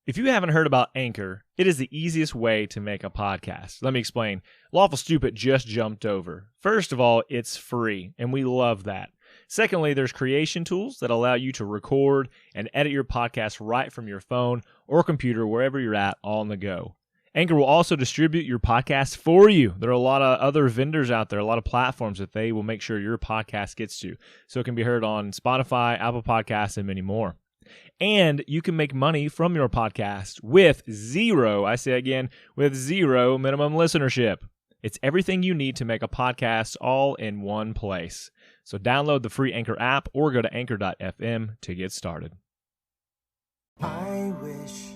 If you haven't heard about Anchor, it is the easiest way to make a podcast. Let me explain. Lawful Stupid just jumped over. First of all, it's free, and we love that. Secondly, there's creation tools that allow you to record and edit your podcast right from your phone or computer, wherever you're at, all on the go. Anchor will also distribute your podcast for you. There are a lot of other vendors out there, a lot of platforms that they will make sure your podcast gets to. So it can be heard on Spotify, Apple Podcasts, and many more. And you can make money from your podcast with zero minimum listenership. It's everything you need to make a podcast all in one place. So download the free Anchor app or go to anchor.fm to get started. I wish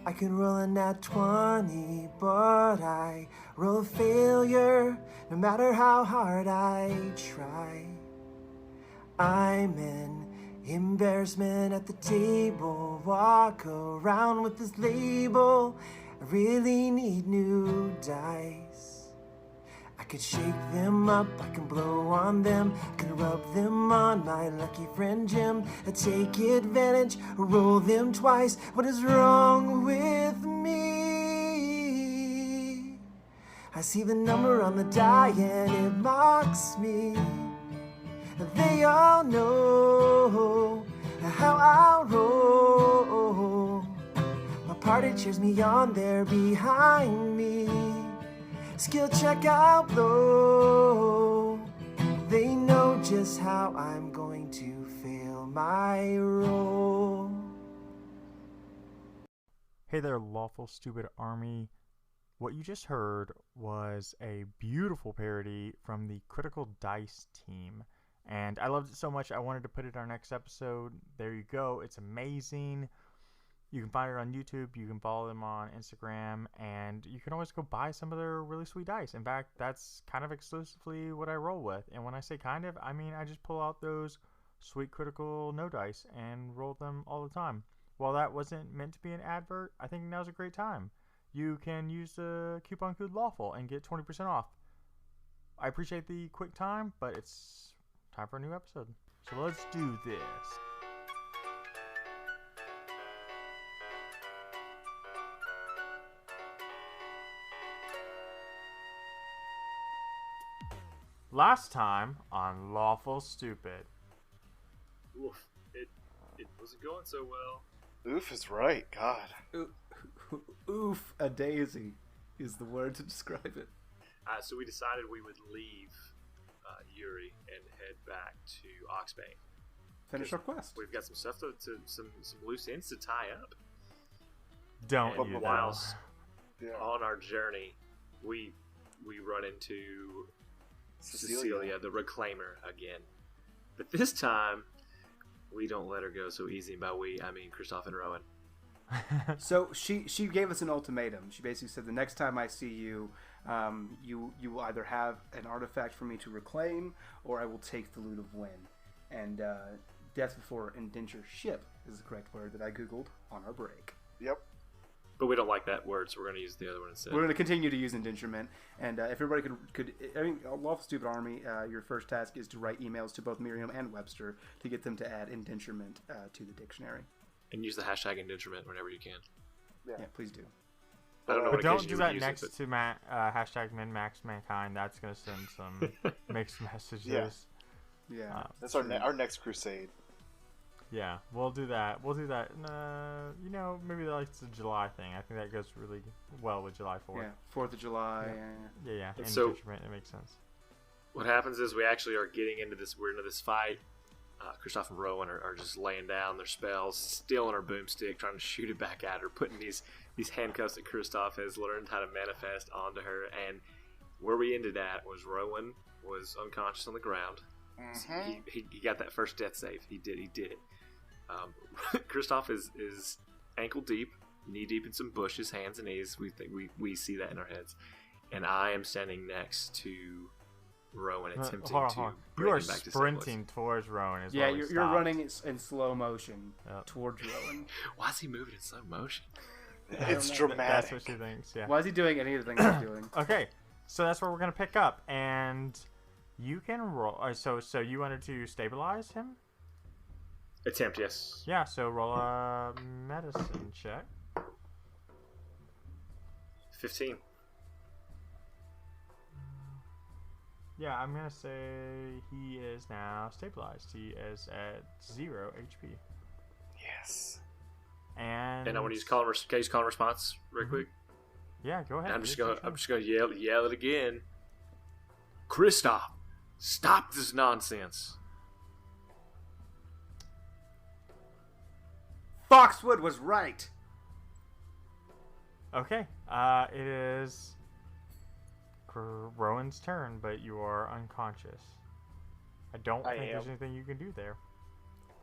I could roll a nat 20, but I roll a failure no matter how hard I try. I'm an embarrassment at the table, walk around with this label. I really need new dice. I could shake them up, I can blow on them, I can rub them on my lucky friend Jim. I take advantage, roll them twice. What is wrong with me? I see the number on the die and it mocks me. They all know how I roll. My party cheers me on, they're behind me. Skill check out low. They know just how I'm going to fail my role. Hey there, Lawful Stupid Army. What you just heard was a beautiful parody from the Critical Dice team. And I loved it so much, I wanted to put it in our next episode. There you go. It's amazing. You can find it on YouTube. You can follow them on Instagram. And you can always go buy some of their really sweet dice. In fact, that's kind of exclusively what I roll with. And when I say kind of, I mean I just pull out those sweet Critical No dice and roll them all the time. While that wasn't meant to be an advert, I think now's a great time. You can use the coupon code Lawful and get 20% off. I appreciate the quick time, but it's time for a new episode. So let's do this. Last time on Lawful Stupid. Oof, it wasn't going so well. Oof is right, God. Oof a daisy is the word to describe it. So we decided we would leave Yuri and head back to Oxbane. Finish our quest. We've got some stuff some loose ends to tie up. Don't and you whilst Yeah. on our journey, we run into Cecilia, the Reclaimer, again. But this time, we don't let her go so easy. By we, I mean Kristoff and Rowan. So she gave us an ultimatum. She basically said, the next time I see you, you will either have an artifact for me to reclaim, or I will take the loot of Wynn. And death before indentureship is the correct word that I googled on our break. Yep. But we don't like that word, so we're going to use the other one instead. We're going to continue to use indenturement. And if everybody could, I mean, Lawful Stupid Army, your first task is to write emails to both Merriam and Webster to get them to add indenturement to the dictionary. And use the hashtag indenturement whenever you can. Yeah, please do. I don't know But what don't occasion do you would that use next it, to hashtag MinMaxMankind. That's going to send some mixed messages. Yeah. That's our next crusade. Yeah, we'll do that. Maybe like the July thing. I think that goes really well with July 4th. Yeah, 4th of July. Yeah. And so, it makes sense. What happens is we actually are getting into this. We're into this fight. Kristoff and Rowan are just laying down their spells, stealing her boomstick, trying to shoot it back at her, putting these handcuffs that Kristoff has learned how to manifest onto her. And where we ended at was Rowan was unconscious on the ground. Mm-hmm. So he got that first death save. He did it. Kristoff is ankle deep, knee deep in some bushes, hands and knees. We see that in our heads. And I am standing next to Rowan, attempting to bring You are him back to sprinting towards Rowan. Yeah, you're running in slow motion towards Rowan. Why is he moving in slow motion? It's dramatic. That's what she thinks. Yeah. Why is he doing any of the things he's doing? Okay, so that's where we're gonna pick up, and you can roll. So you wanted to stabilize him? Attempt, yes. Yeah. So roll a medicine check. 15. Yeah, I'm gonna say he is now stabilized. He is at 0 HP. Yes. And And I want to use call and response real quick. yeah, go ahead. And I'm It's just your gonna turn. yell it again. Kristoff, stop this nonsense. Foxwood was right. Okay, it is Rowan's turn, but you are unconscious. I don't I think there's am. anything you can do there.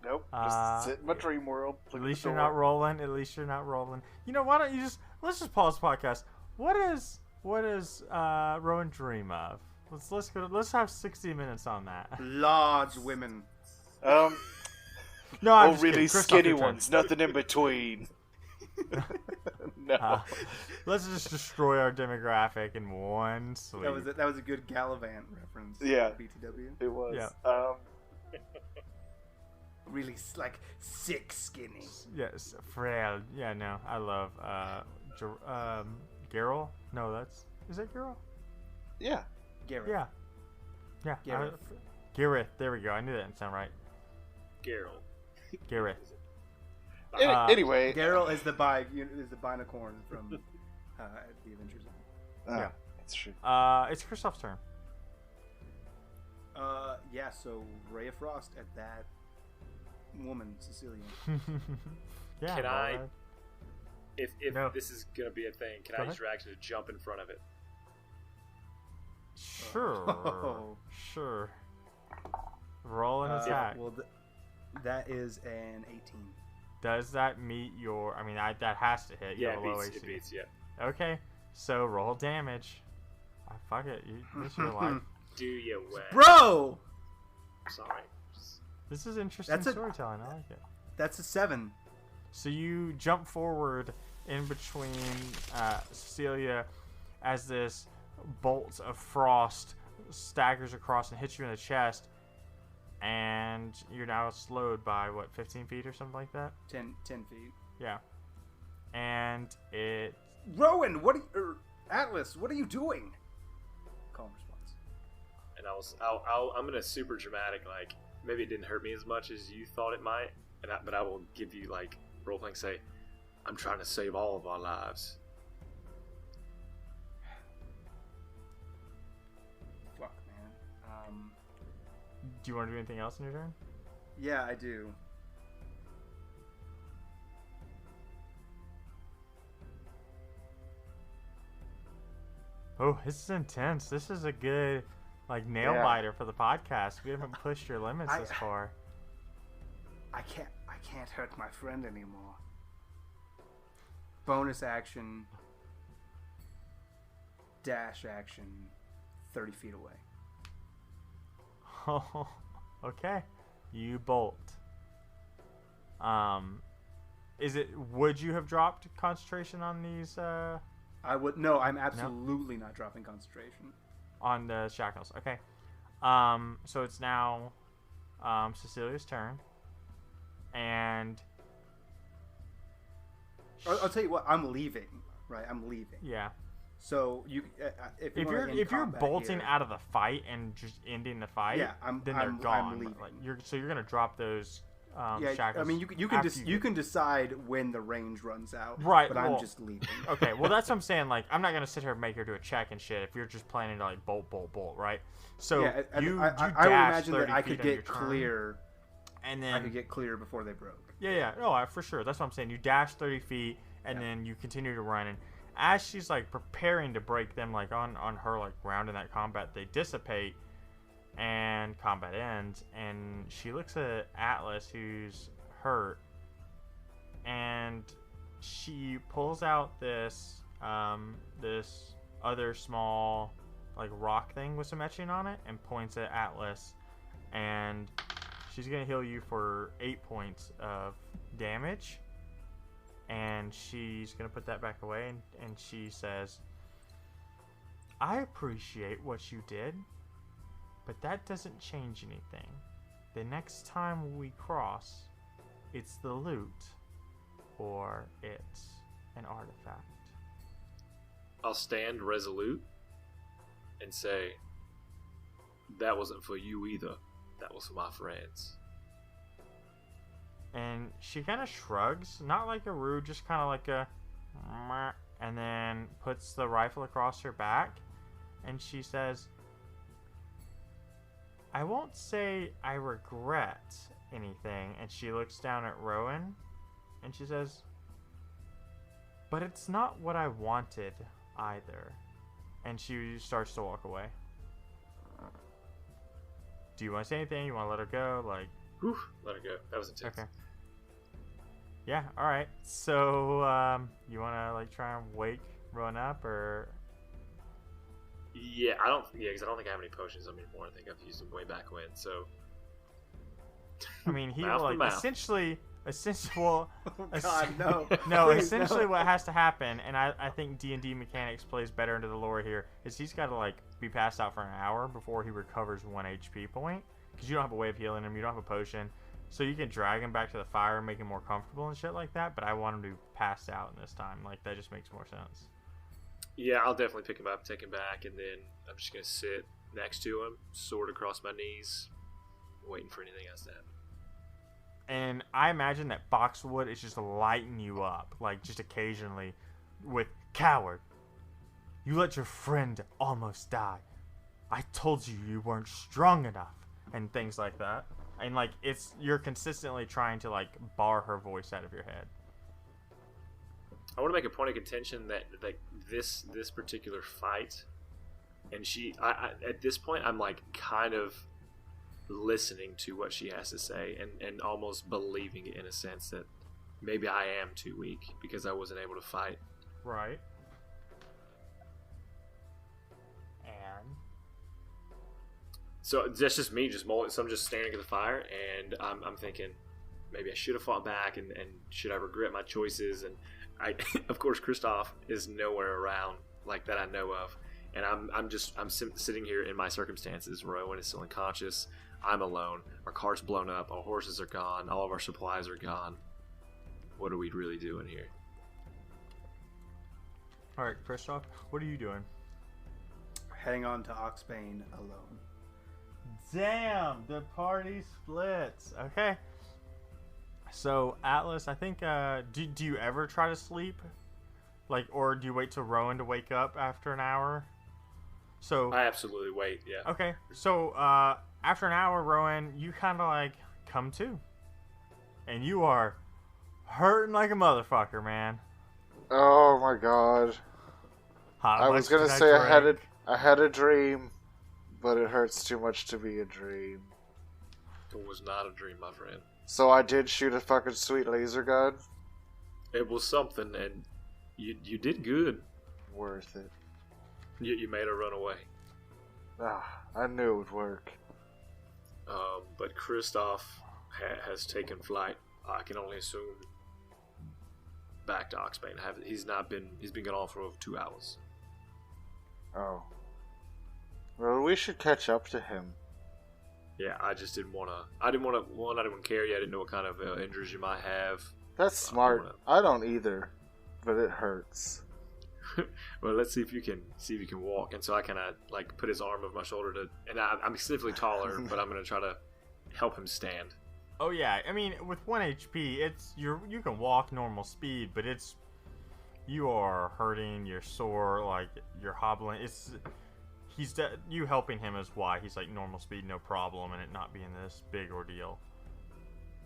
Nope. Just sit in my dream world. At least you're not rolling. At least you're not rolling. You know, why don't you let's just pause the podcast. What is Rowan dream of? Let's have 60 minutes on that. Large women. Um. No, I'm Oh, just really kidding. Kristoff, skinny your turn. ones. Nothing in between. No. Let's just destroy our demographic in one sleep. That was a good Gallivant reference. Yeah. BTW. It was. Yeah. Really sick skinny. Yes, frail. Yeah, no, I love Geralt. No, is that Geralt? Yeah. Garrett. Yeah. Gareth. Gareth. There we go. I knew that didn't sound right. Geralt. Gareth. Anyway. Geralt is the binacorn from the Avengers. Yeah. That's true. It's Kristoff's turn. Yeah. So Ray of Frost at that woman, Cecilia. Yeah. Can I- well, If No. this is gonna be a thing, can Go I use ahead. your action to jump in front of it? Sure. Oh. Sure. Roll an Uh, attack. Well, that is an 18. Does that meet your? I mean, that has to hit. You Yeah, have it a low beats. AC. It beats. Yeah. Okay, so roll damage. Fuck it. This is your life. Do you win? Bro, Sorry. This is interesting That's a- storytelling. I like it. that's a 7. So you jump forward in between Cecilia as this bolt of frost staggers across and hits you in the chest, and you're now slowed by what, 15 feet or something like that? 10 feet. Yeah. And it Rowan, Atlas, what are you doing? Calm response. And I'm gonna super dramatic, like maybe it didn't hurt me as much as you thought it might, but I will give you like role playing. Say, I'm trying to save all of our lives. Fuck, man. do you want to do anything else in your turn? Yeah, I do. Oh, this is intense. This is a good nail Yeah. biter for the podcast. We haven't pushed your limits this far. I can't hurt my friend anymore. Bonus action. Dash action. 30 feet away. Oh, okay. You bolt. Would you have dropped concentration on these I would no. I'm absolutely not dropping concentration. on the shackles? Okay. So it's now Cecilia's turn, and I'll tell you what. I'm leaving. Right, I'm leaving. yeah, So you, if if you're combat bolting here, out of the fight and just ending the fight, Yeah, then they're I'm gone. leaving. You're gonna drop those yeah, shackles. I mean, you after you can decide when the range runs out. Right, but I'm well- just leaving. Okay, well that's what I'm saying. Like, I'm not gonna sit here and make her do a check and shit if you're just planning to bolt, right? So Yeah, I you would dash imagine 30 that I feet could on your get turn, clear. and I then could get clear before they broke. yeah, no, for sure. That's what I'm saying. You dash 30 feet, and then you continue to run. And as she's preparing to break them, on her round in that combat, they dissipate, and combat ends. And she looks at Atlas, who's hurt, and she pulls out this this other small rock thing with some etching on it, and points at Atlas, and she's gonna heal you for 8 points of damage, and she's gonna put that back away, and she says, I appreciate what you did, but that doesn't change anything. The next time we cross, it's the loot, or it's an artifact. I'll stand resolute and say, that wasn't for you either. That was for my friends. And she kind of shrugs, not like a rude, just kind of like a meh, and then puts the rifle across her back, and she says, I won't say I regret anything. And she looks down at Rowan, and she says, but it's not what I wanted either. And she starts to walk away. Do you want to say anything? You want to let her go? Like, whew, let her go. That was intense. Okay. Yeah, alright. So, you want to, like, try and wake Rowan up, or... Yeah, because I don't think I have any potions on me anymore. I think I've used them way back when, so... I mean, he Mouth will, to like, mouth. essentially, well... Oh God, no. No, Please, essentially no. what has to happen, and I think D&D mechanics plays better into the lore here, is he's got to, like, be passed out for an hour before he recovers 1 HP point. Because you don't have a way of healing him, you don't have a potion. So you can drag him back to the fire and make him more comfortable and shit like that, but I want him to pass out in this time. Like, that just makes more sense. Yeah, I'll definitely pick him up, take him back, and then I'm just going to sit next to him, sword across my knees, waiting for anything else to happen. And I imagine that Boxwood is just lighting you up, like, just occasionally, with, coward, you let your friend almost die. I told you you weren't strong enough, and things like that. And, like, you're consistently trying to, like, bar her voice out of your head. I want to make a point of contention that, like, this particular fight, and I at this point, I'm, like, kind of listening to what she has to say and almost believing it in a sense that maybe I am too weak because I wasn't able to fight. Right. And? So that's just me, so I'm just staring at the fire, and I'm thinking maybe I should have fought back, and should I regret my choices? And I, of course, Kristoff is nowhere around like that I know of, and I'm sitting here in my circumstances. Rowan is still unconscious. I'm alone. Our car's blown up. Our horses are gone. All of our supplies are gone. What are we really doing here? All right, Kristoff, what are you doing? Heading on to Oxbane alone. Damn, the party splits. Okay. So, Atlas, I think, do you ever try to sleep? Like, or do you wait till Rowan to wake up after an hour? So I absolutely wait, yeah. Okay, so, after an hour, Rowan, you kind of, like, come to. And you are hurting like a motherfucker, man. Oh my god. How I much was gonna did say drink? I had a dream, but it hurts too much to be a dream. It was not a dream, my friend. So I did shoot a fucking sweet laser gun. It was something, and you did good. Worth it. You made her run away. Ah, I knew it would work. But Kristoff has taken flight. I can only assume back to Oxbane. He's been gone for over 2 hours. Oh. Well, we should catch up to him. Yeah, I just didn't want to. I didn't want to carry you. I didn't know what kind of injuries you might have. That's smart. I don't either, but it hurts. Well, let's see if you can walk. And so I kind of like put his arm over my shoulder and I'm significantly taller, but I'm gonna try to help him stand. Oh yeah, I mean with 1 HP, you can walk normal speed, but you are hurting, you're sore, like you're hobbling. You helping him is why he's like normal speed, no problem, and it not being this big ordeal.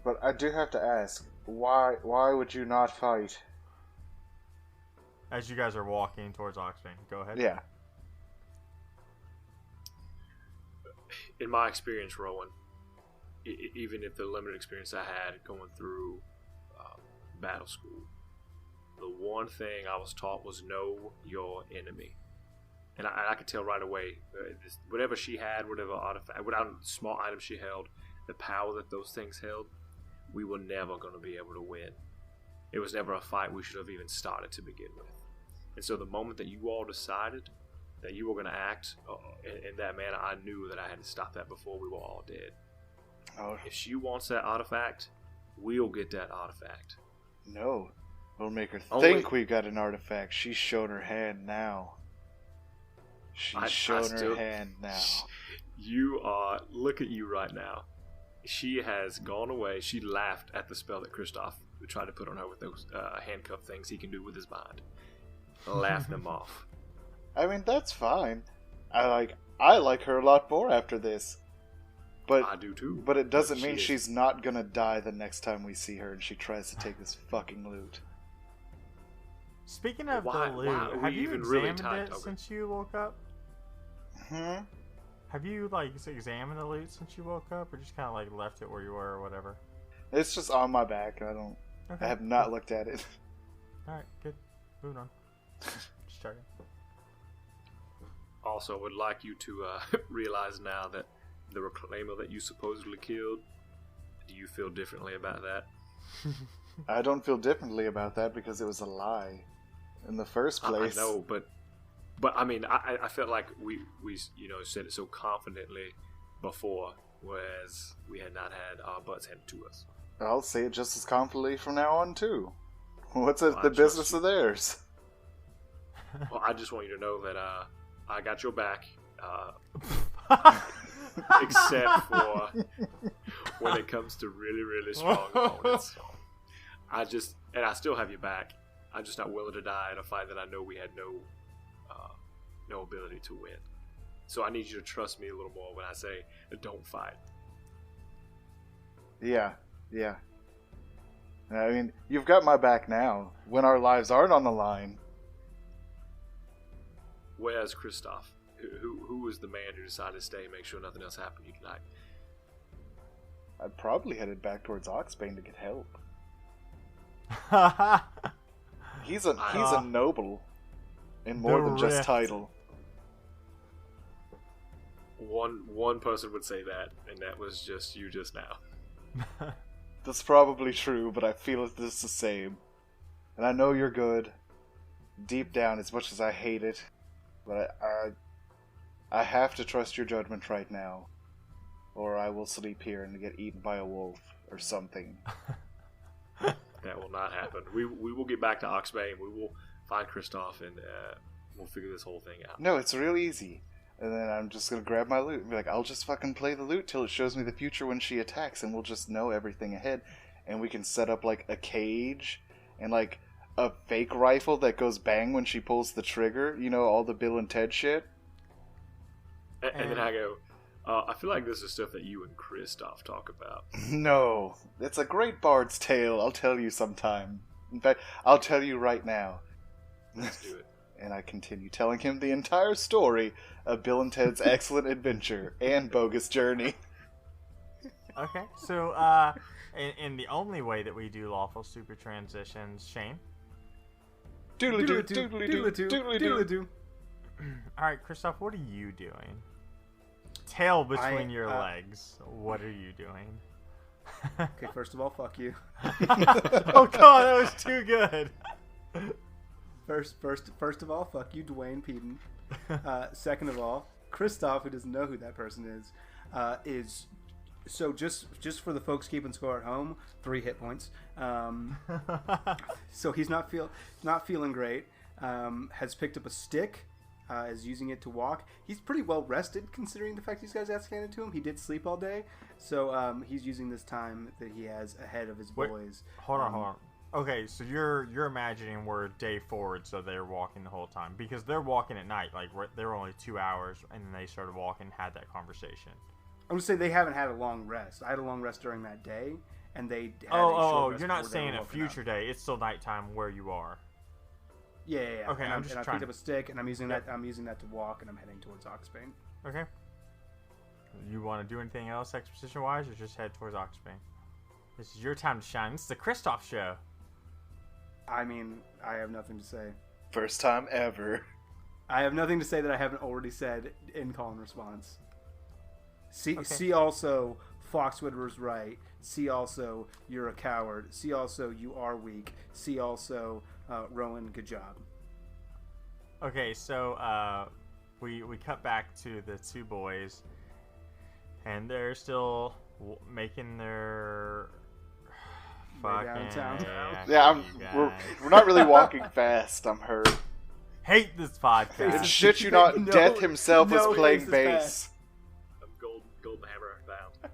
But I do have to ask, why would you not fight? As you guys are walking towards Oxbane, go ahead. Yeah. In my experience, Rowan, even if the limited experience I had going through battle school, the one thing I was taught was know your enemy. And I could tell right away, whatever she had, whatever artifact, whatever small item she held, the power that those things held, we were never going to be able to win. It was never a fight we should have even started to begin with. And so the moment that you all decided that you were going to act in that manner, I knew that I had to stop that before we were all dead. Oh. If she wants that artifact, we'll get that artifact. No. We'll make her Oh, think wait. we got an artifact. She's shown her hand now. She's shown her hand now. You are. Look at you right now. She has gone away. She laughed at the spell that Kristoff tried to put on her with those handcuff things he can do with his mind. Laughed them off. I mean, that's fine. I like her a lot more after this. But I do too. But it doesn't She mean is- she's not gonna die the next time we see her and she tries to take this fucking loot. Speaking of Why- the loot, why are we have you even really examined tied it together? since you woke up? Hmm? Have you examined the loot since you woke up, or just kind of left it where you were or whatever? It's just on my back. I Okay. have not looked at it. All right, good. Moving on. Just checking. Also, would like you to realize now that the reclaimer that you supposedly killed. Do you feel differently about that? I don't feel differently about that because it was a lie in the first place. I know, but I mean, I felt like we said it so confidently before, whereas we had not had our butts handed to us. I'll say it just as confidently from now on too. What's it, Well, the I trust business you. of theirs? Well, I just want you to know that I got your back, except for when it comes to really, really strong opponents. I still have your back. I'm just not willing to die in a fight that I know we had no ability to win. So I need you to trust me a little more when I say don't fight. Yeah. I mean, you've got my back now. When our lives aren't on the line. Where's Kristoff? Who was the man who decided to stay and make sure nothing else happened to you tonight? I probably headed back towards Oxbane to get help. He's a noble, in more than just Direct. title. One person would say that, and that was just you just now. That's probably true, but I feel it's the same. And I know you're good, deep down, as much as I hate it. But I have to trust your judgment right now, or I will sleep here and get eaten by a wolf or something. That will not happen. We will get back to Oxbane. We will find Kristoff, and we'll figure this whole thing out. No, it's real easy. And then I'm just gonna grab my loot and be like, I'll just fucking play the loot till it shows me the future when she attacks, and we'll just know everything ahead. And we can set up like a cage and like a fake rifle that goes bang when she pulls the trigger. You know, all the Bill and Ted shit. And then I go, I feel like this is stuff that you and Kristoff talk about. No, it's a great bard's tale. I'll tell you sometime. In fact, I'll tell you right now. Let's do it. And I continue telling him the entire story of Bill and Ted's excellent adventure and bogus journey. Okay, so in the only way that we do lawful super transitions, Shane. Doodly-doo, doodly-doo, doodly-doo. All right, Kristoff, what are you doing? Tail between your I- legs. What are you doing? Okay, first of all, fuck you. Oh god, that was too good. First of all, fuck you, Dwayne Peden. Second of all, Kristoff, who doesn't know who that person is so just for the folks keeping score at home, 3 hit points. So he's not feeling great. Has picked up a stick. Is using it to walk. He's pretty well rested considering the fact these guys asked handed to him. He did sleep all day, so he's using this time that he has ahead of his Wait, boys. Hold on. Okay, so you're imagining we're day forward, so they're walking the whole time because they're walking at night. Like they were only 2 hours, and then they started walking, had that conversation. I'm just saying they haven't had a long rest. I had a long rest during that day, and they had a short Oh, rest you're not before they saying were a woken up. future day. It's still nighttime where you are. Yeah. Okay, and I'm just I trying picked up to- a stick, and I'm using Yep. that. I'm using that to walk, and I'm heading towards Oxbane. Okay. You want to do anything else exposition-wise, or just head towards Oxbane? This is your time to shine. This is the Kristoff show. I mean, I have nothing to say. First time ever. I have nothing to say that I haven't already said in call and response. See, Okay. see also, Foxwood right. See also, you're a coward. See also, you are weak. See also, Rowan, good job. Okay, so we cut back to the 2 boys, and they're still making their downtown. Yeah, we're not really walking fast. I'm hurt. Hate this podcast. And shit you not, No, Death himself no, was playing it's bass. I'm golden hammer bound.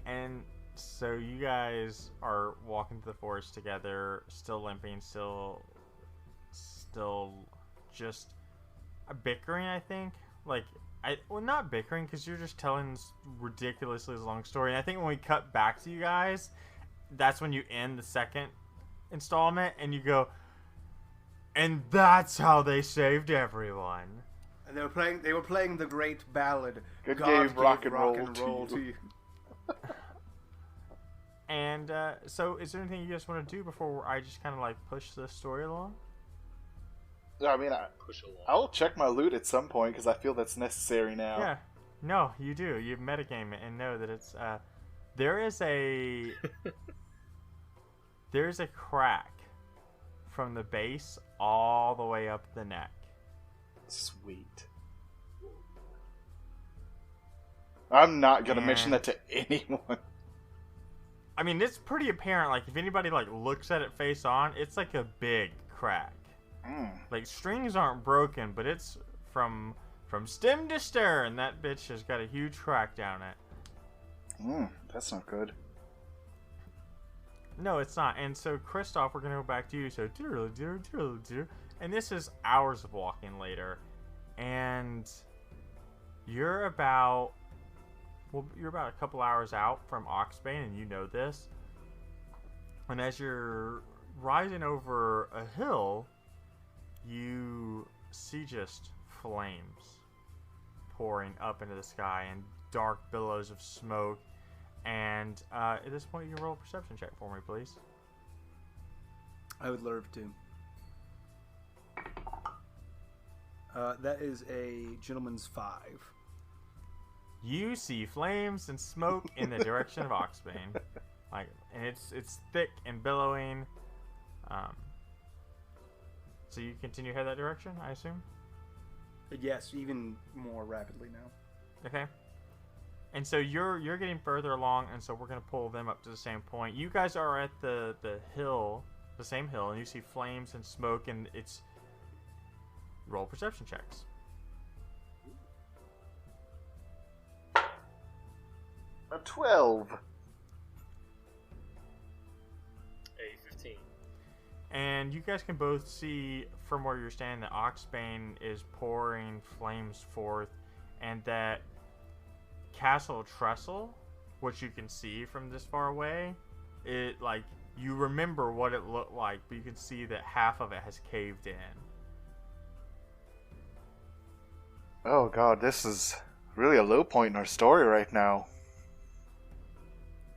And so you guys are walking through the forest together, still limping, still just bickering, I think. Well, not bickering, because you're just telling this ridiculously long story. And I think when we cut back to you guys, that's when you end the second installment, and you go, and that's how they saved everyone. And they were playing the great ballad. Good God game, gave rock and roll to you. And so is there anything you guys want to do before I just kind of push the story along? I mean, Push along. I'll check my loot at some point because I feel that's necessary now. Yeah. No, you do. You metagame it and know that it's there's a crack from the base all the way up the neck. Sweet. I'm not gonna mention that to anyone. I mean, it's pretty apparent. If anybody looks at it face on, it's a big crack. Strings aren't broken, but it's from stem to stern. That bitch has got a huge crack down it. That's not good. No, it's not. And so, Kristoff, we're gonna go back to you. So, and this is hours of walking later, and you're about a couple hours out from Oxbane, and you know this. And as you're riding over a hill, you see just flames pouring up into the sky and dark billows of smoke. And at this point, you can roll a perception check for me, please. I would love to. That is a gentleman's 5. You see flames and smoke in the direction of Oxbane, and it's thick and billowing. So you continue to head that direction, I assume? Yes, even more rapidly now. Okay. And so you're getting further along, and so we're gonna pull them up to the same point. You guys are at the hill, the same hill, and you see flames and smoke, and it's roll perception checks. A 12. A 15. And you guys can both see from where you're standing that Oxbane is pouring flames forth, and that Castle Trestle, which you can see from this far away, it you remember what it looked like, but you can see that half of it has caved in. Oh god, this is really a low point in our story right now.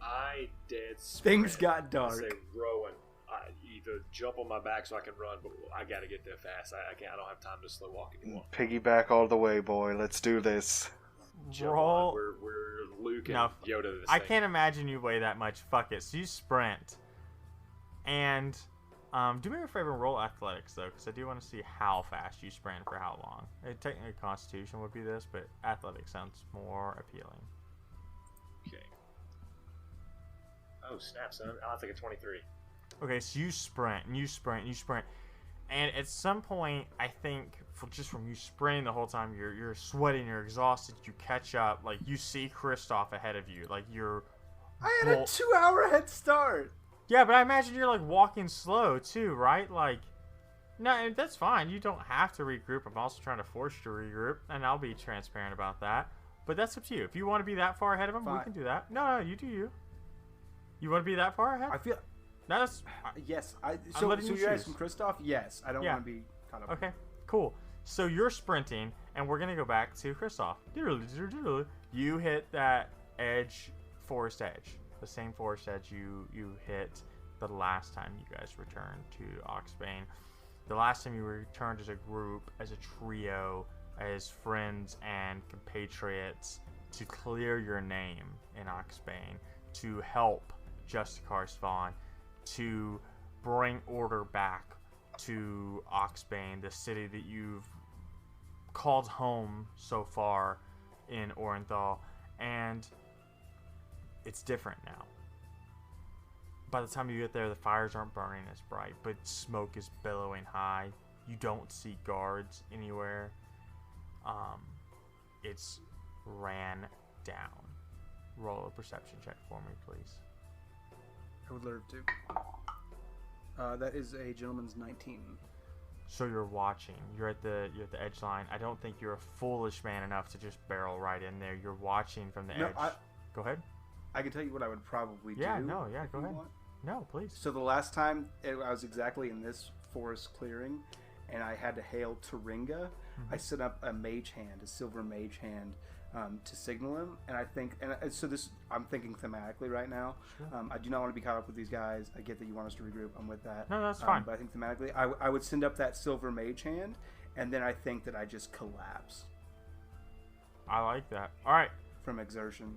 I dead sprint. Things got dark. I say, Rowan, either jump on my back so I can run, but I gotta get there fast. I can't. I don't have time to slow walk anymore. Piggyback all the way, boy. Let's do this. Jump Roll. on. We're Luke and No, Yoda. This I thing. can't imagine you weigh that much. Fuck it. So you sprint. And do me a favor and roll athletics, though, because I do want to see how fast you sprint for how long. Technically, Constitution would be this, but athletics sounds more appealing. Okay. Oh, snap, son. I'll take a 23. Okay, so you sprint, and you sprint, and you sprint. And at some point, I think, just from you sprinting the whole time, you're sweating, you're exhausted, you catch up. You see Kristoff ahead of you. I had a 2-hour head start. Yeah, but I imagine you're walking slow too, right? No, that's fine. You don't have to regroup. I'm also trying to force you to regroup, and I'll be transparent about that. But that's up to you. If you want to be that far ahead of him, we can do that. No, you do you. You want to be that far ahead? I feel. No, that's Yes. I'm letting you you're choose. asking Kristoff? Yes. I don't want to be caught up. okay. Cool. So you're sprinting, and we're gonna go back to Kristoff. You hit that forest edge. The same forest edge you hit the last time you guys returned to Oxbane. The last time you returned as a group, as a trio, as friends and compatriots, to clear your name in Oxbane, to help Justicar Spawn, to bring order back to Oxbane, the city that you've called home so far in Orenthal. And it's different now. by the time you get there, the fires aren't burning as bright, but smoke is billowing high. You don't see guards anywhere. It's ran down. Roll a perception check for me, please. I would love to. That is a gentleman's 19. So you're watching. You're at the edge line. I don't think you're a foolish man enough to just barrel right in there. You're watching from the edge. Go ahead. I can tell you what I would probably do. Yeah, go ahead. Want. No, please. So the last time I was exactly in this forest clearing, and I had to hail Turinga, I set up a mage hand, a silver mage hand, to signal him. And I think, so this, I'm thinking thematically right now. Sure. I do not want to be caught up with these guys. I get that you want us to regroup. I'm with that. No, that's fine. But I think thematically, I would send up that silver mage hand, and then I think that I just collapse I like that. All right. from exertion.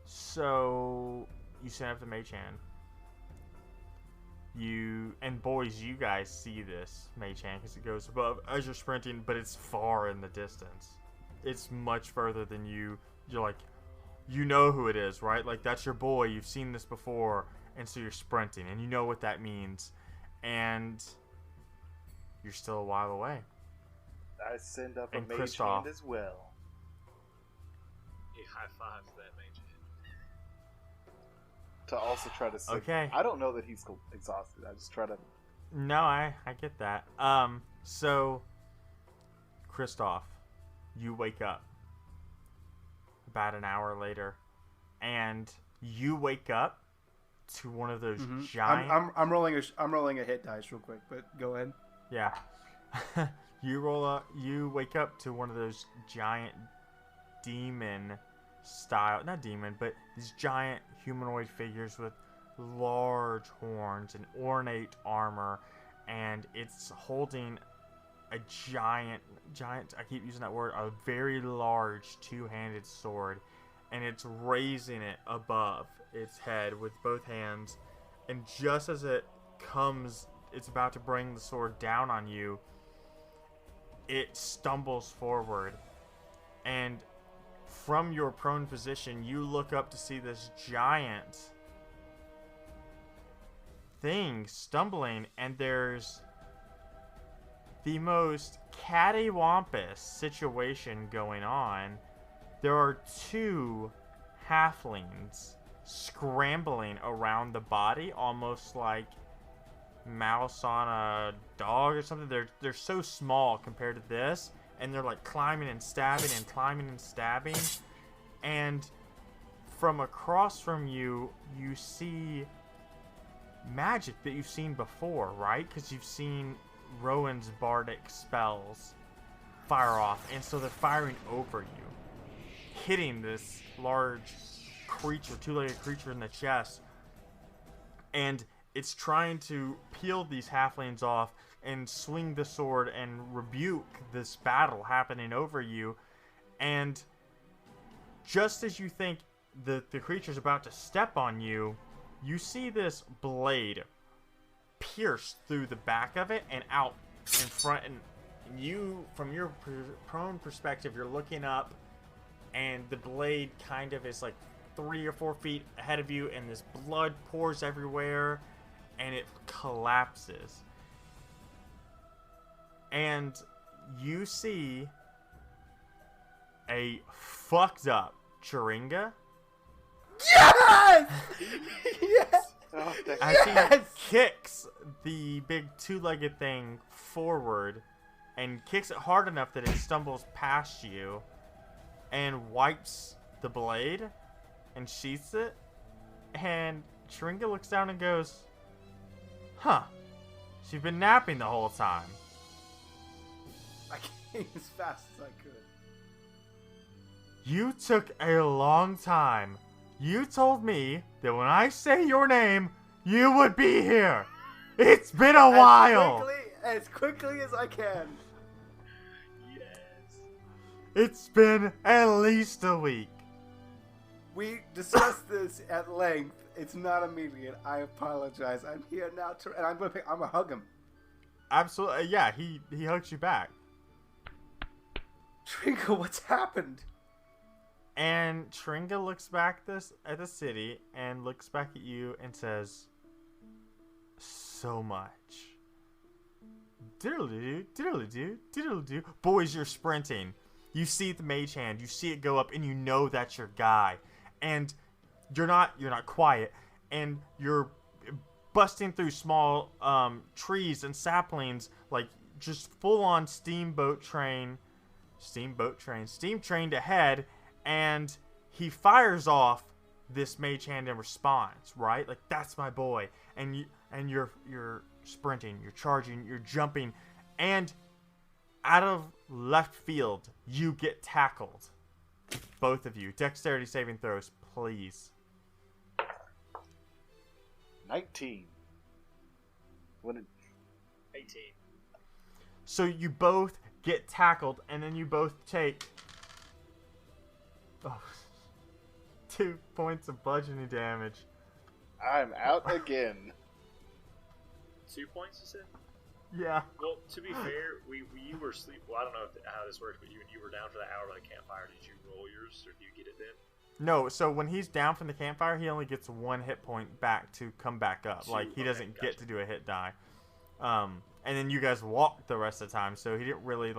So you send up the mage hand. Boys, you guys see this mage hand because it goes above as you're sprinting, but it's far in the distance. It's much further than you. You're like, you know who it is, right? Like, that's your boy. You've seen this before, and so you're sprinting, and you know what that means, and you're still a while away. I send up And a mage Kristoff. hand as well. He high fives that mage hand. To also try to save. Okay. I don't know that he's exhausted. I just try to. No, I get that. So, Kristoff, you wake up about an hour later, and you wake up to one of those giant. I'm rolling a hit dice real quick, but go ahead. Yeah. You wake up to one of those giant demon style, not demon, but these giant humanoid figures with large horns and ornate armor, and it's holding a giant, I keep using that word, a very large two-handed sword, and it's raising it above its head with both hands, and just as it's about to bring the sword down on you, it stumbles forward, and from your prone position, you look up to see this giant thing stumbling, and there's the most cattywampus situation going on. There are two halflings scrambling around the body, almost like mouse on a dog or something. They're so small compared to this, and they're like climbing and stabbing and climbing and stabbing. And from across from you, you see magic that you've seen before, right? Because you've seen Rowan's bardic spells fire off, and so they're firing over you, hitting this large creature, two-legged creature in the chest, and it's trying to peel these halflings off and swing the sword and rebuke this battle happening over you. And just as you think the creature's about to step on you, you see this blade pierce through the back of it and out in front, and you, from your prone perspective, you're looking up, and the blade kind of is like 3 or 4 feet ahead of you, and this blood pours everywhere, and it collapses. And you see a fucked up Turinga. Yes! Yes! Oh, As he kicks the big two-legged thing forward and kicks it hard enough that it stumbles past you and wipes the blade and sheaths it. And Turinga looks down and goes, "Huh, she's been napping the whole time." I came as fast as I could. You took a long time. You told me that when I say your name, you would be here. It's been a while. As quickly as I can. Yes. It's been at least a week. We discussed this at length. It's not immediate. I apologize. I'm here now, and I'm gonna hug him. Absolutely, yeah. He hugs you back, Trinka, what's happened? and Tringa looks back at the city and looks back at you and says, so much. Diddle-doo, diddle-doo, diddle-doo. Boys, you're sprinting. You see the mage hand. You see it go up, and you know that's your guy. And you're not quiet. And you're busting through small trees and saplings, like just full-on steam train ahead. And he fires off this mage hand in response, right? Like, that's my boy. And you're sprinting, you're charging, you're jumping, and out of left field, you get tackled. Both of you. Dexterity saving throws, please. 19. 18. So you both get tackled, and then you both take 2 points of bludgeoning damage. I'm out again. 2 points, you said? Yeah. Well, to be fair, you were asleep. Well, I don't know how this works, but you were down for the hour by the campfire. Did you roll yours, or do you get it then? No, so when he's down from the campfire, he only gets 1 hit point back to come back up. He doesn't get to do a hit die. And then you guys walked the rest of the time, so he didn't really,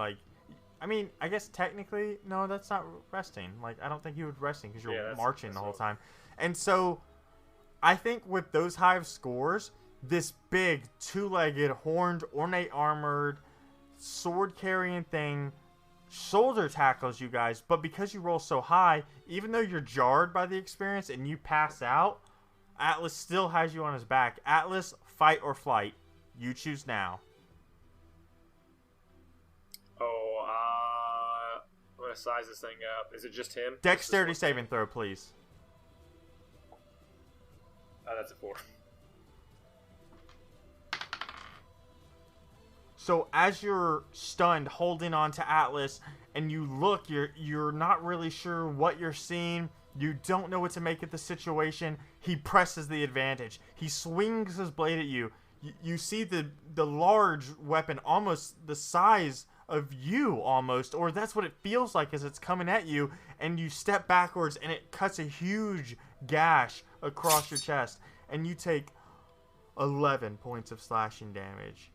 I mean, I guess technically, no, that's not resting. I don't think he would resting because you're marching the whole time. And so, I think with those high of scores, this big, 2-legged, horned, ornate armored, sword-carrying thing shoulder tackles you guys, but because you roll so high, even though you're jarred by the experience and you pass out, Atlas still has you on his back. Atlas, fight or flight. You choose now. I'm going to size this thing up. Is it just him? Dexterity saving throw, please. That's a 4. So as you're stunned, holding on to Atlas, and you look, you're not really sure what you're seeing. You don't know what to make of the situation. He presses the advantage. He swings his blade at you. You see the large weapon, almost the size of you, almost, or that's what it feels like as it's coming at you, and you step backwards, and it cuts a huge gash across your chest, and you take 11 points of slashing damage.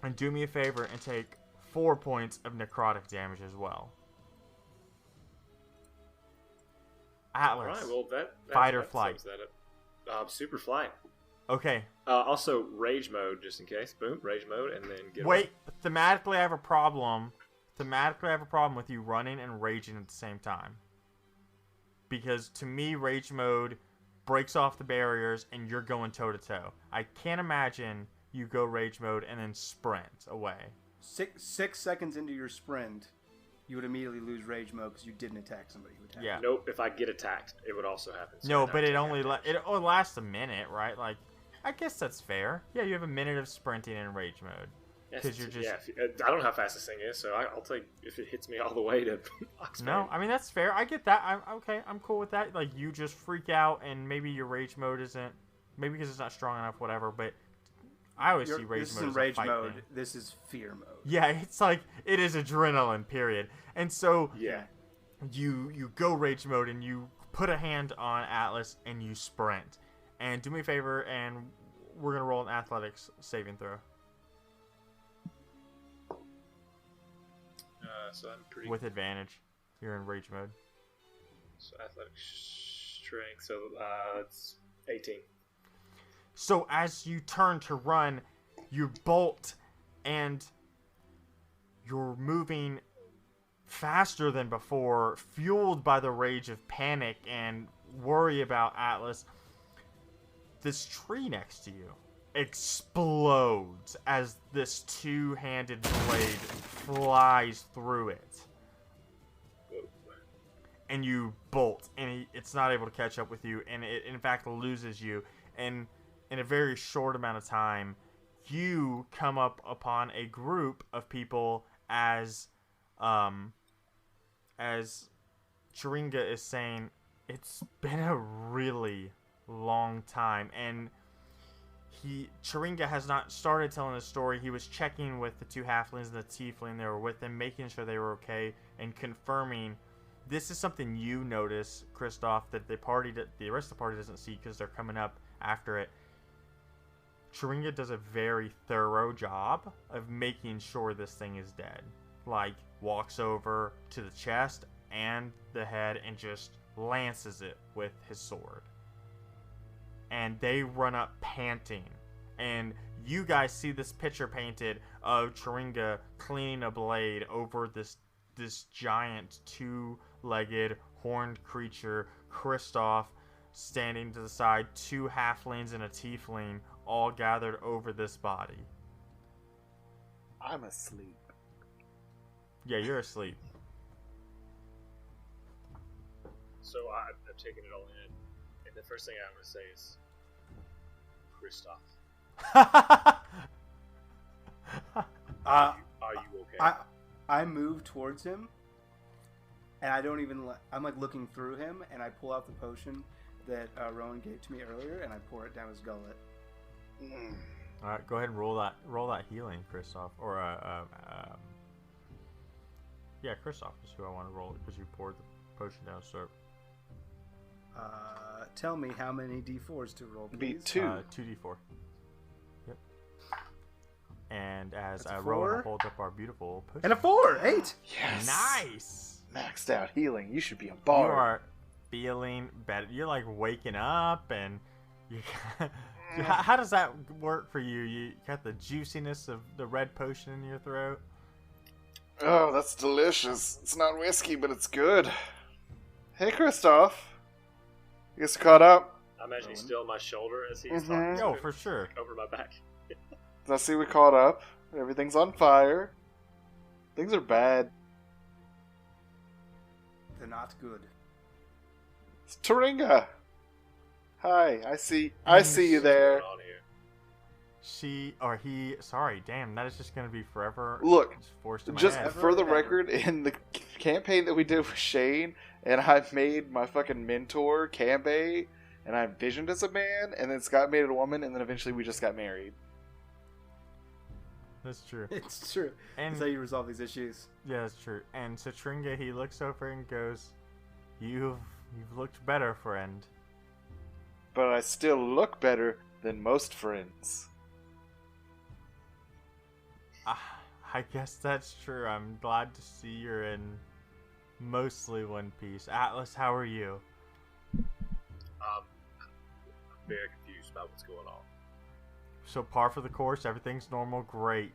And do me a favor and take 4 points of necrotic damage as well. Atlas. All right, well, that fight or flight. Super flight. Okay. Also, rage mode, just in case. Boom, rage mode, and then get Wait, thematically I have a problem. Thematically I have a problem with you running and raging at the same time. Because to me, rage mode breaks off the barriers and you're going toe-to-toe. I can't imagine you go rage mode and then sprint away. 6 seconds into your sprint, you would immediately lose rage mode because you didn't attack somebody who attacked. Yeah. Nope. If I get attacked, it would also happen. So No, but it only lasts a minute, right? I guess that's fair. Yeah, you have a minute of sprinting in rage mode. Because you're just... Yeah, I don't know how fast this thing is, so I'll take if it hits me all the way to Oxbane. No, I mean, that's fair. I get that. I'm cool with that. You just freak out, and maybe your rage mode isn't... Maybe because it's not strong enough, whatever, but... I always see rage mode as a fight thing. This isn't rage mode. This is fear mode. Yeah, it's it is adrenaline, period. And so... Yeah. You go rage mode, and you put a hand on Atlas, and you sprint. And do me a favor, and we're going to roll an athletics saving throw. So I'm pretty... With advantage. You're in rage mode. So athletic strength, so it's 18. So as you turn to run, you bolt, and you're moving faster than before, fueled by the rage of panic and worry about Atlas. This tree next to you explodes as this two-handed blade flies through it. And you bolt, and it's not able to catch up with you, and it in fact loses you. And in a very short amount of time, you come up upon a group of people as Chiringa is saying, it's been a really long time, and Chiringa has not started telling the story. He was checking with the two halflings and the tiefling that were with him, making sure they were okay, and confirming. This is something you notice, Kristoff, that the rest of the party doesn't see because they're coming up after it. Chiringa does a very thorough job of making sure this thing is dead. Like, walks over to the chest and the head and just lances it with his sword. And they run up panting. And you guys see this picture painted of Chiringa cleaning a blade over this giant two-legged horned creature, Kristoff standing to the side, two halflings and a tiefling all gathered over this body. I'm asleep. Yeah, you're asleep. So I've taken it all in, and the first thing I'm going to say is, Kristoff, are you okay? I move towards him, and I don't even. I'm like looking through him, and I pull out the potion that Rowan gave to me earlier, and I pour it down his gullet. All right, go ahead and roll that healing, Kristoff, or yeah, Kristoff is who I want to roll it because you poured the potion down his throat. Tell me how many d4s to roll, please. Be 2. 2d4. Yep. And as That's a Rowan 4. holds up our beautiful potion. And a 4, 8. Yes. Nice. Maxed out healing. You should be a You bard. are feeling better. You're like waking up, and you. How does that work for you? You got the juiciness of the red potion in your throat. Oh, that's delicious. It's not whiskey, but it's good. Hey, Kristoff. You guys caught up? I imagine he's still on my shoulder as he's talking Mhm. to Oh, me, for sure. over my back. I see we caught up. Everything's on fire. Things are bad. They're not good. It's Chiringa. Hi, I see you there. What's going on here? Sorry, damn, that is just gonna be forever. Look, just forced in my just head. for the Ever. record, in the campaign that we did with Shane, and I made my fucking mentor, Cambay, and I envisioned as a man, and then Scott made it a woman, and then eventually we just got married. That's true. It's true. And That's how you resolve these issues. yeah, that's true. And Citringa, he looks over and goes, "You've looked better, friend." But I still look better than most friends. I guess that's true. I'm glad to see you're in mostly one piece. Atlas, how are you? I'm very confused about what's going on. So par for the course, everything's normal, great.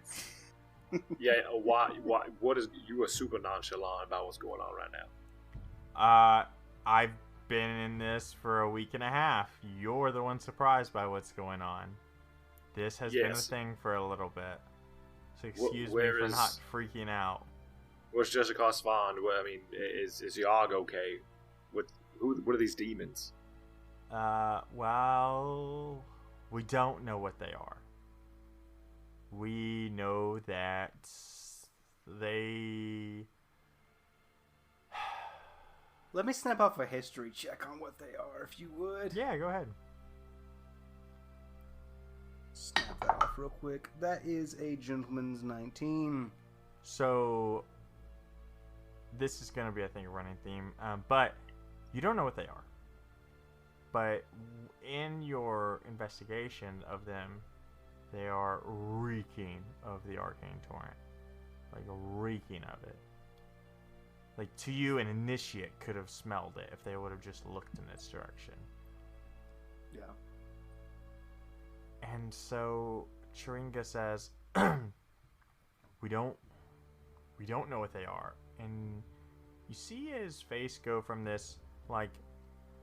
Yeah, what is, you are super nonchalant about what's going on right now. I've been in this for a week and a half. You're the one surprised by what's going on. This has been a Yes. thing for a little bit. So excuse me where for is- not freaking out. What's Jessica Svan? Well, I mean, is Yogg okay? What are these demons? Well, we don't know what they are. We know that they... Let me snap off a history check on what they are, if you would. Yeah, go ahead. Snap that off real quick. That is a gentleman's 19. So, this is going to be, I think, a running theme. But you don't know what they are. But in your investigation of them, they are reeking of the Arcane Torrent. Like, reeking of it. Like, to you, an initiate could have smelled it if they would have just looked in its direction. Yeah. And so Chiringa says, we don't know what they are. And you see his face go from this, like,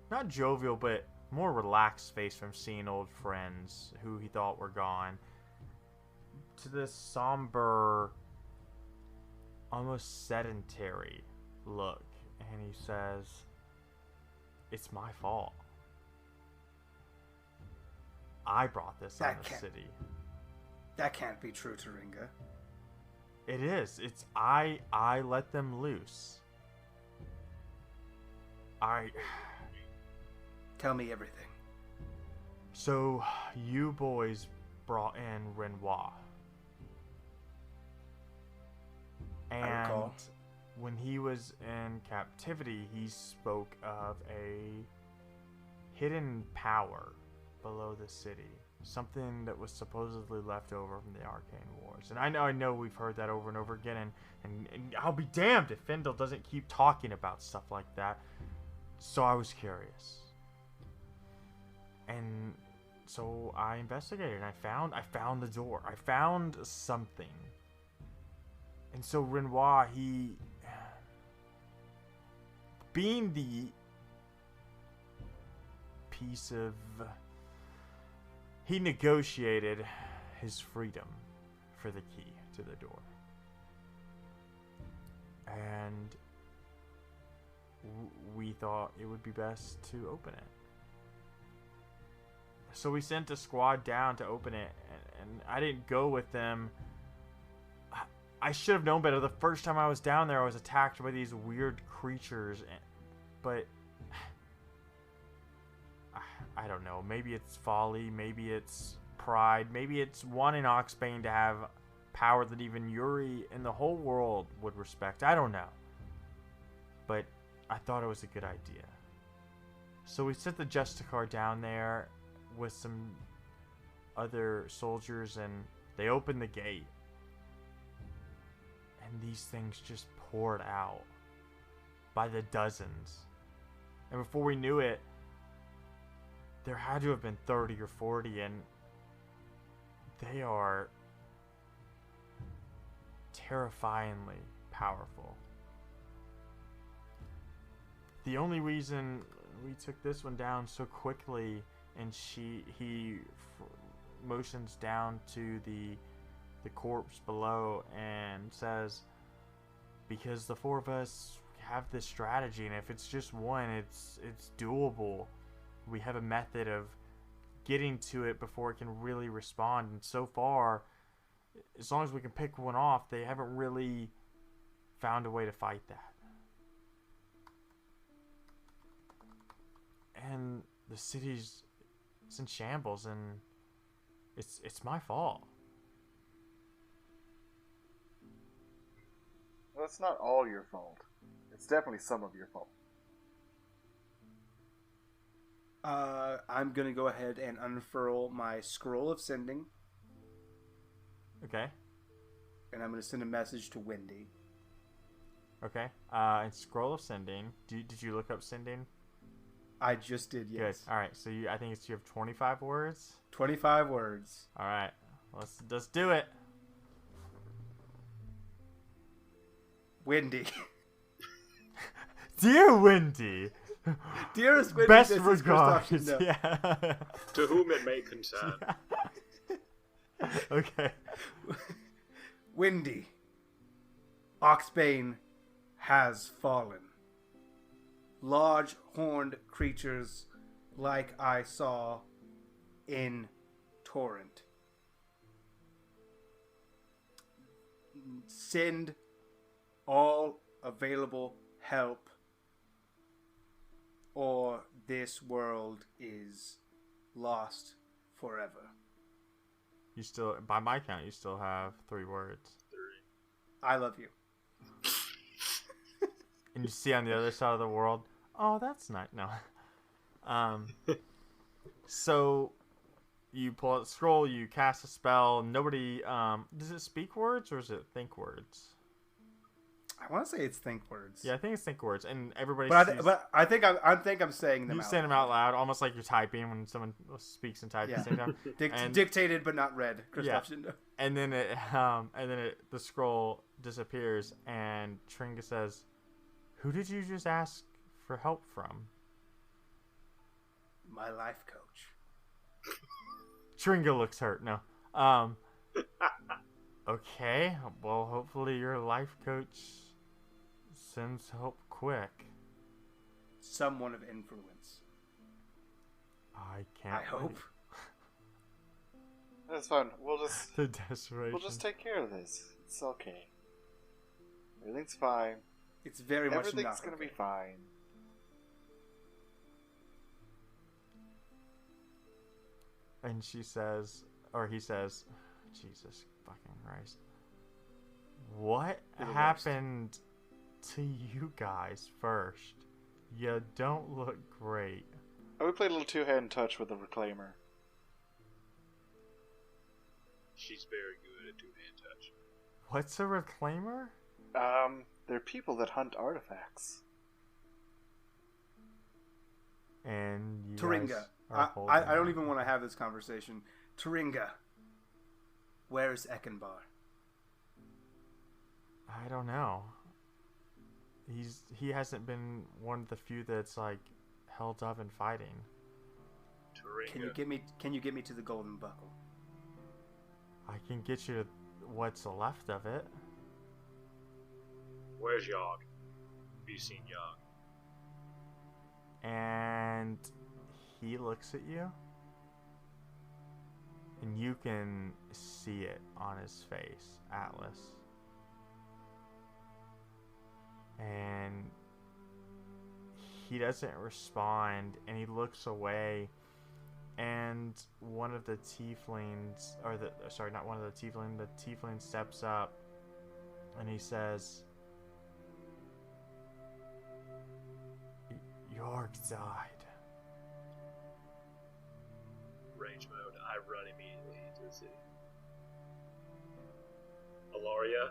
not jovial, but more relaxed face from seeing old friends who he thought were gone, to this somber, almost sedentary look. And he says, "It's my fault. I brought this on the city." That can't be true, Chiringa. It is. It's I let them loose. Tell me everything. So you boys brought in Renoir. And recall. when he was in captivity, he spoke of a hidden power below the city something that was supposedly left over from the Arcane Wars. And I know we've heard that over and over again, and I'll be damned if Findle doesn't keep talking about stuff like that. So I was curious. And so I investigated, and I found the door. I found something. And so Renoir, he, being the piece of, he negotiated his freedom for the key to the door. And we thought it would be best to open it. So we sent a squad down to open it, and I didn't go with them. I should have known better. The first time I was down there, I was attacked by these weird creatures, but I don't know. Maybe it's folly, maybe it's pride, maybe it's wanting Oxbane to have power that even Yuri and the whole world would respect. I don't know. But I thought it was a good idea. So we sent the Justicar down there with some other soldiers, and they opened the gate. And these things just poured out by the dozens. And before we knew it, there had to have been 30 or 40, and they are terrifyingly powerful. The only reason we took this one down so quickly, and he motions down to the corpse below and says, because the four of us have this strategy, and if it's just one, it's doable. We have a method of getting to it before it can really respond, and so far, as long as we can pick one off, they haven't really found a way to fight that. And the city's in shambles, and it's my fault. Well, it's not all your fault. It's definitely some of your fault. I'm gonna go ahead and unfurl my scroll of sending. Okay. And I'm gonna send a message to Wendy. Okay. And scroll of sending. Did you look up sending? I just did, yes. Good. All right. So I think you have 25 words. 25 words. All right. Let's do it. Wendy. Dear Wendy. Dearest Wendy, best this is regards. Christoph, no. Yeah. To whom it may concern. Yeah. Okay. Wendy. Oxbane has fallen. Large horned creatures like I saw in Torrent. Send all available help, or this world is lost forever. You still, by my count, you still have 3 words. I love you. And you see on the other side of the world, oh, that's nice. No. So you pull out the scroll, you cast a spell. Nobody, does it speak words or is it think words? I want to say it's think words. Yeah, I think it's think words, and everybody. But I think I'm saying them. You out say them out loud, almost like you're typing when someone speaks and types at the same time. Dictated but not read. Christoph should know. And then the scroll disappears, and Tringa says, "Who did you just ask for help from?" My life coach. Tringa looks hurt. No. Okay. Well, hopefully your life coach sends help quick. Someone of influence. I can't. I hope. That's fine. We'll just The desperation. we'll just take care of this. It's okay. Everything's fine. It's very much Everything's not gonna okay. be fine. And she says, or he says, Jesus fucking Christ. What You're the happened to you guys first? You don't look great. We played a little two-hand touch with the Reclaimer. She's very good at two-hand touch. What's a reclaimer? They're people that hunt artifacts. And you Turinga. guys are holding I don't that. even want to have this conversation. Turinga. Where's Eckenbar? I don't know. He hasn't been one of the few that's like held up and fighting. Turinga. Can you get me to the Golden Buckle? I can get you what's left of it. Where's Yogg? Have you seen Yogg? And he looks at you, and you can see it on his face, Atlas. And he doesn't respond, and he looks away, and one of the tieflings, not one of the tiefling steps up, and he says, Yogg died. Rage mode. I run immediately into the city. Alaria,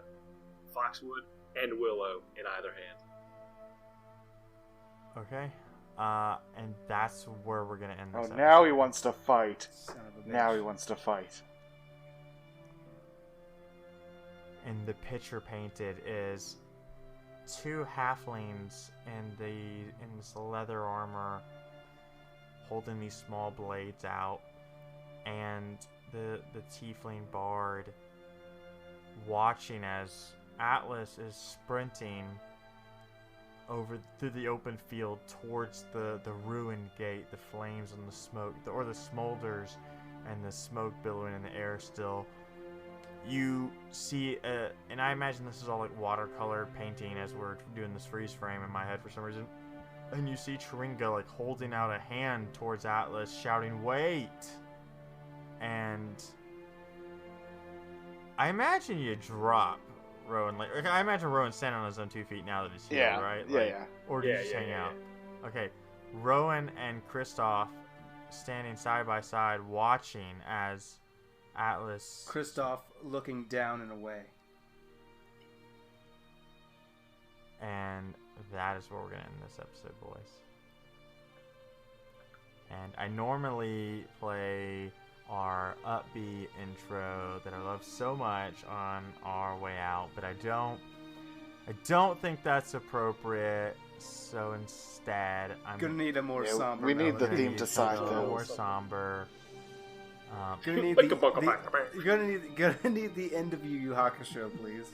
Foxwood, and Willow in either hand. Okay. And that's where we're gonna end Oh, this. now he episode. wants to fight. Son of a bitch. Now he wants to fight. And the picture painted is two halflings in this leather armor, holding these small blades out, and the tiefling bard watching as Atlas is sprinting over through the open field towards the ruined gate, the flames and the smoke, or the smolders and the smoke billowing in the air still. You see, and I imagine this is all like watercolor painting as we're doing this freeze frame in my head for some reason. And you see Turinga like holding out a hand towards Atlas, shouting, "Wait!" And I imagine you drop Rowan. Like I imagine Rowan standing on his own 2 feet now that he's healed, Yeah, right? yeah, Like, yeah. Or do you just hang out? Okay, Rowan and Kristoff standing side by side, watching as Atlas. Kristoff looking down and away. And that is where we're going to end this episode, boys. And I normally play our upbeat intro that I love so much on our way out, but I don't think that's appropriate. So instead, I'm Gonna need a more somber. we need the melody. theme to sign a little though. more somber. Gonna need you're gonna need the end of Yu Yu Hakusho, please.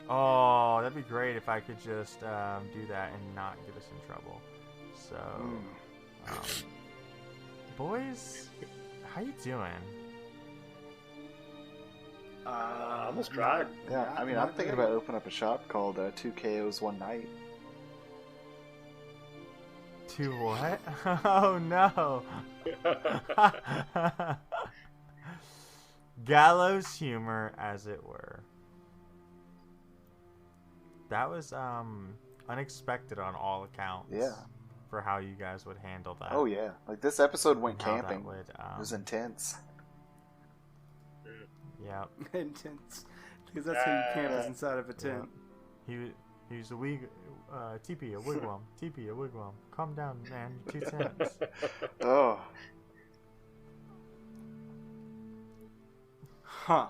Oh, that'd be great if I could just do that and not get us in trouble. So, boys, how you doing? I almost cried. Yeah, I mean, I'm thinking about opening up a shop called 2 KOs One Night. To what? Oh no! Gallows humor, as it were. That was unexpected on all accounts. Yeah. For how you guys would handle that. Oh yeah, like this episode went How that camping. would, It was intense. Yep. Intense. Because that's how you camp is inside of a tent. He was a teepee, a wigwam. Teepee, a wigwam. Calm down, man. You're 2 tents. Oh, Huh.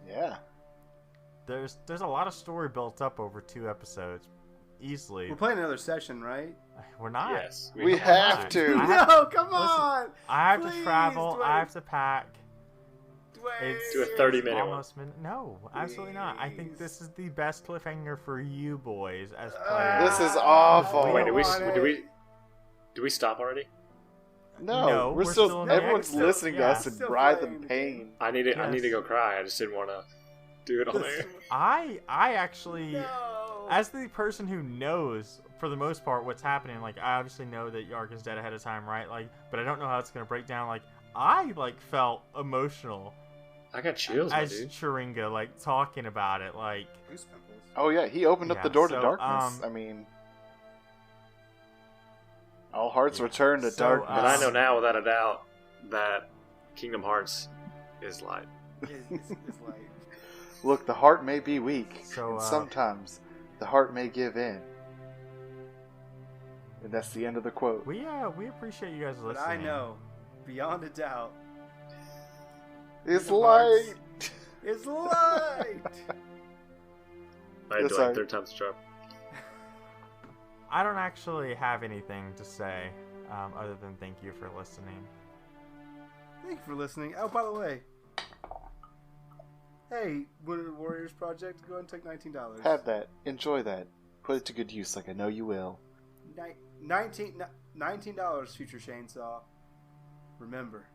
yeah. There's a lot of story built up over 2 episodes, easily. We're playing another session, right? We're not. Yes. We have not. to. No, come on! I have Please, to travel. Dwayne. I have to pack. Dwayne. Do a 30-minute one. Almost no, absolutely not. I think this is the best cliffhanger for you boys as players. This is awful. Wait, don't want it. do we stop already? No, No, we're we're still. still in the Everyone's episode. listening to Yeah. us and Still writhing playing. pain. I need to Yes. go cry. I just didn't want to do it on there. I actually, No. as the person who knows for the most part what's happening, like I obviously know that Yark is dead ahead of time, right? Like, but I don't know how it's gonna break down. Like, I felt emotional I got chills, my as dude. Churinga talking about it. Like, Goose pimples. Oh yeah, he opened up Yeah, the door so, to darkness. I mean, all hearts return to So, darkness. But I know now, without a doubt, that Kingdom Hearts is like It's light. Look, the heart may be weak, So, and sometimes the heart may give in. And that's the end of the quote. We appreciate you guys listening. But I know, beyond a doubt, It's the hearts- light! it's light. I had Yes, to sir. like third time's the charm. I don't actually have anything to say other than thank you for listening. Thank you for listening. Oh, by the way, hey, Wounded Warriors Project, go ahead and take $19. Have that. Enjoy that. Put it to good use like I know you will. $19, Future Chainsaw. Remember.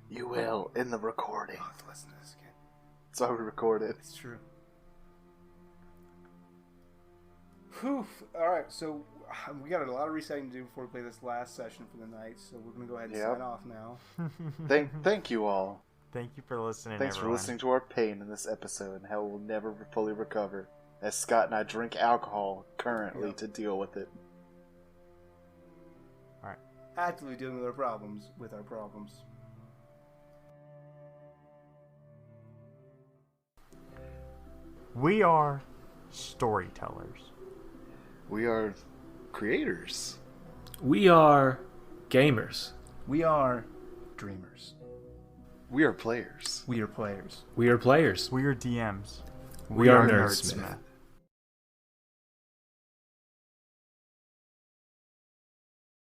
You will, in the recording. Oh, let's listen to this again. That's why we record it. It's true. Whew. Alright, so we got a lot of resetting to do before we play this last session for the night, so we're going to go ahead and Yep. sign off now. Thank you all. Thank you for listening, Thanks everyone. for listening to our pain in this episode and how we'll never fully recover, as Scott and I drink alcohol currently Yep. to deal with it. Actively dealing with our problems We are storytellers. We are creators. We are gamers. We are dreamers. We are players. We are players. We are players. We are DMs. We are Nerdsmith.